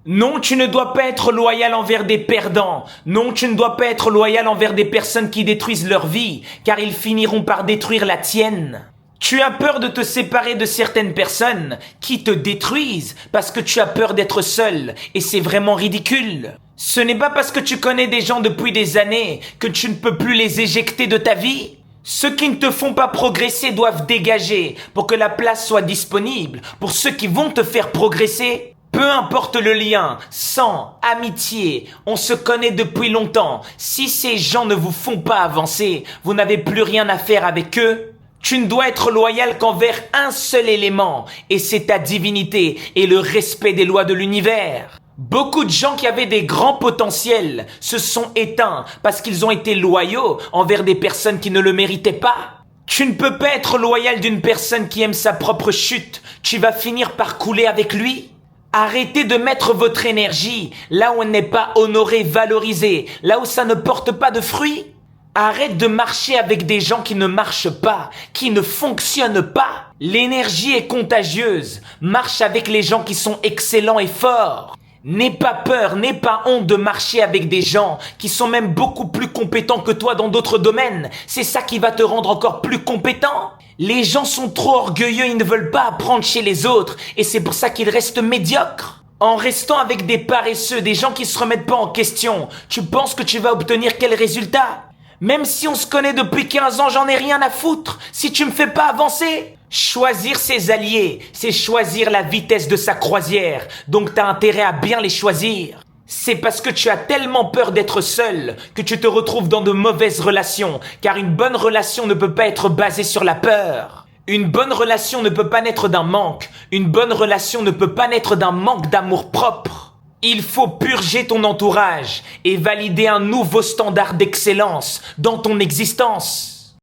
Non, tu ne dois pas être loyal envers des perdants. Non, tu ne dois pas être loyal envers des personnes qui détruisent leur vie, car ils finiront par détruire la tienne. Tu as peur de te séparer de certaines personnes qui te détruisent parce que tu as peur d'être seul, et c'est vraiment ridicule. Ce n'est pas parce que tu connais des gens depuis des années que tu ne peux plus les éjecter de ta vie. Ceux qui ne te font pas progresser doivent dégager pour que la place soit disponible pour ceux qui vont te faire progresser. Peu importe le lien, sang, amitié, on se connaît depuis longtemps. Si ces gens ne vous font pas avancer, vous n'avez plus rien à faire avec eux. Tu ne dois être loyal qu'envers un seul élément, et c'est ta divinité et le respect des lois de l'univers. Beaucoup de gens qui avaient des grands potentiels se sont éteints parce qu'ils ont été loyaux envers des personnes qui ne le méritaient pas. Tu ne peux pas être loyal d'une personne qui aime sa propre chute. Tu vas finir par couler avec lui. Arrêtez de mettre votre énergie là où elle n'est pas honorée, valorisée, là où ça ne porte pas de fruits. Arrête de marcher avec des gens qui ne marchent pas, qui ne fonctionnent pas. L'énergie est contagieuse. Marche avec les gens qui sont excellents et forts. N'aie pas peur, n'aie pas honte de marcher avec des gens qui sont même beaucoup plus compétents que toi dans d'autres domaines. C'est ça qui va te rendre encore plus compétent. Les gens sont trop orgueilleux, ils ne veulent pas apprendre chez les autres et c'est pour ça qu'ils restent médiocres. En restant avec des paresseux, des gens qui se remettent pas en question, tu penses que tu vas obtenir quel résultat? Même si on se connaît depuis 15 ans, j'en ai rien à foutre si tu me fais pas avancer. Choisir ses alliés, c'est choisir la vitesse de sa croisière. Donc t'as intérêt à bien les choisir. C'est parce que tu as tellement peur d'être seul que tu te retrouves dans de mauvaises relations. Car une bonne relation ne peut pas être basée sur la peur. Une bonne relation ne peut pas naître d'un manque. Une bonne relation ne peut pas naître d'un manque d'amour propre. Il faut purger ton entourage et valider un nouveau standard d'excellence dans ton existence.